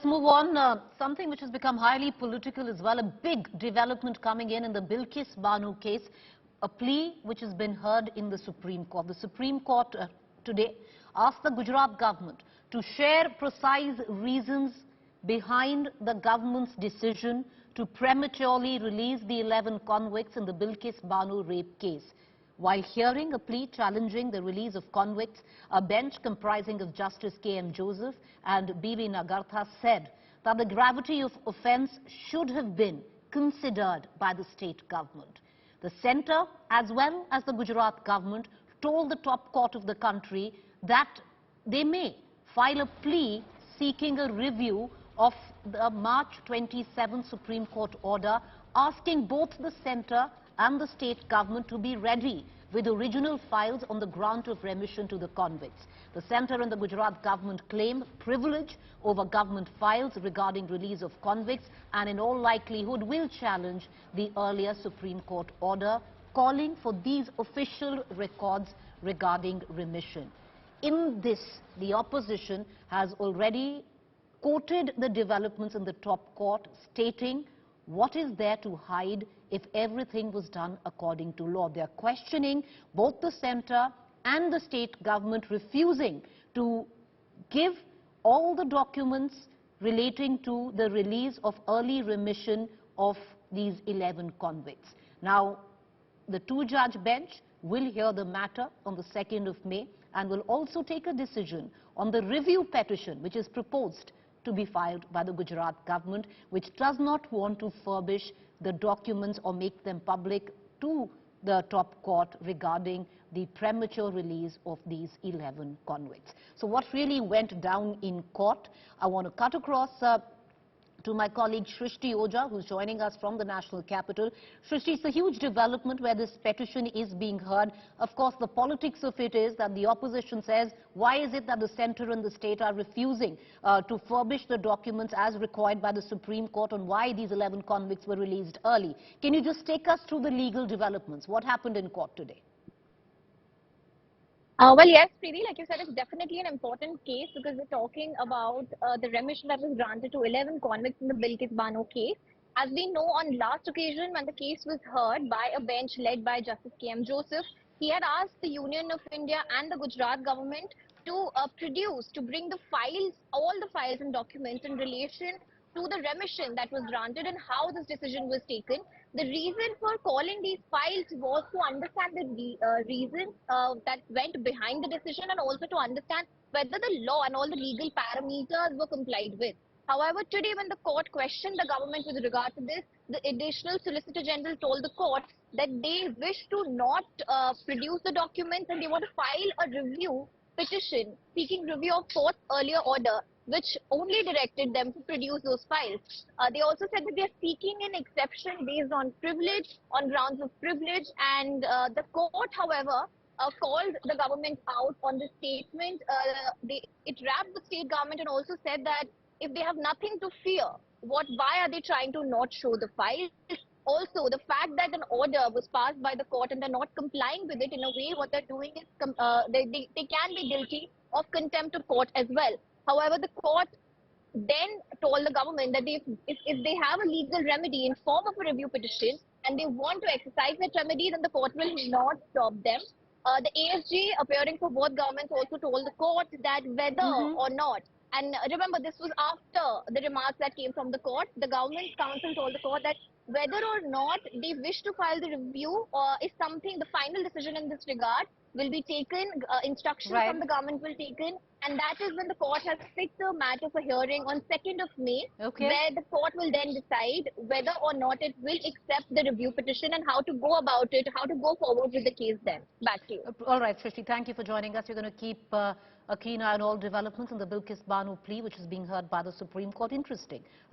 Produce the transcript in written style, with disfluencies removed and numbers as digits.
let's move on. Something which has become highly political as well, a big development coming in the Bilkis Bano case, a plea which has been heard in the Supreme Court. The Supreme Court today asked the Gujarat government to share precise reasons behind the government's decision to prematurely release the 11 convicts in the Bilkis Bano rape case. While hearing a plea challenging the release of convicts, a bench comprising of Justice K.M. Joseph and B.V. Nagartha said that the gravity of offence should have been considered by the state government. The centre, as well as the Gujarat government, told the top court of the country that they may file a plea seeking a review of the March 27 Supreme Court order, asking both the centre and the state government to be ready with original files on the grant of remission to the convicts. The centre and the Gujarat government claim privilege over government files regarding release of convicts and in all likelihood will challenge the earlier Supreme Court order calling for these official records regarding remission. In this, the opposition has already quoted the developments in the top court, stating what is there to hide if everything was done according to law. They are questioning both the centre and the state government refusing to give all the documents relating to the release of early remission of these 11 convicts. Now, the two-judge bench will hear the matter on the 2nd of May and will also take a decision on the review petition which is proposed to be filed by the Gujarat government, which does not want to furbish the documents or make them public to the top court regarding the premature release of these 11 convicts. So what really went down in court? I want to cut across to my colleague Shrishti Oja, who's joining us from the national capital. Shrishti, it's a huge development where this petition is being heard. Of course, the politics of it is that the opposition says, why is it that the centre and the state are refusing to furbish the documents as required by the Supreme Court on why these 11 convicts were released early? Can you just take us through the legal developments? What happened in court today? Well, yes, Preeti, like you said, it's definitely an important case because we're talking about the remission that was granted to 11 convicts in the Bilkis Bano case. As we know, on last occasion when the case was heard by a bench led by Justice K.M. Joseph, he had asked the Union of India and the Gujarat government to bring the files, all the files and documents in relation to the remission that was granted and how this decision was taken. The reason for calling these files was to understand the reasons that went behind the decision and also to understand whether the law and all the legal parameters were complied with. However, today when the court questioned the government with regard to this, the additional Solicitor General told the court that they wish to not produce the documents and they want to file a review petition seeking review of court's earlier order, which only directed them to produce those files. They also said that they are seeking an exception based on privilege, on grounds of privilege, and the court, however, called the government out on the statement. It wrapped the state government and also said that if they have nothing to fear, why are they trying to not show the files? Also, the fact that an order was passed by the court and they're not complying with it, in a way, what they're doing is they can be guilty of contempt of court as well. However, the court then told the government that if they have a legal remedy in form of a review petition and they want to exercise that remedy, then the court will not stop them. The ASG, appearing for both governments, also told the court that whether or not, and remember this was after the remarks that came from the court, the government counsel told the court that whether or not they wish to file the review is something, the final decision in this regard will be taken, instructions from the government will be taken, and that is when the court has fixed the matter for hearing on 2nd of May, where the court will then decide whether or not it will accept the review petition and how to go about it, how to go forward with the case then. Back to you. All right, Shrishti, thank you for joining us. We're going to keep a keen eye on all developments in the Bilkis Bano plea, which is being heard by the Supreme Court. Interesting.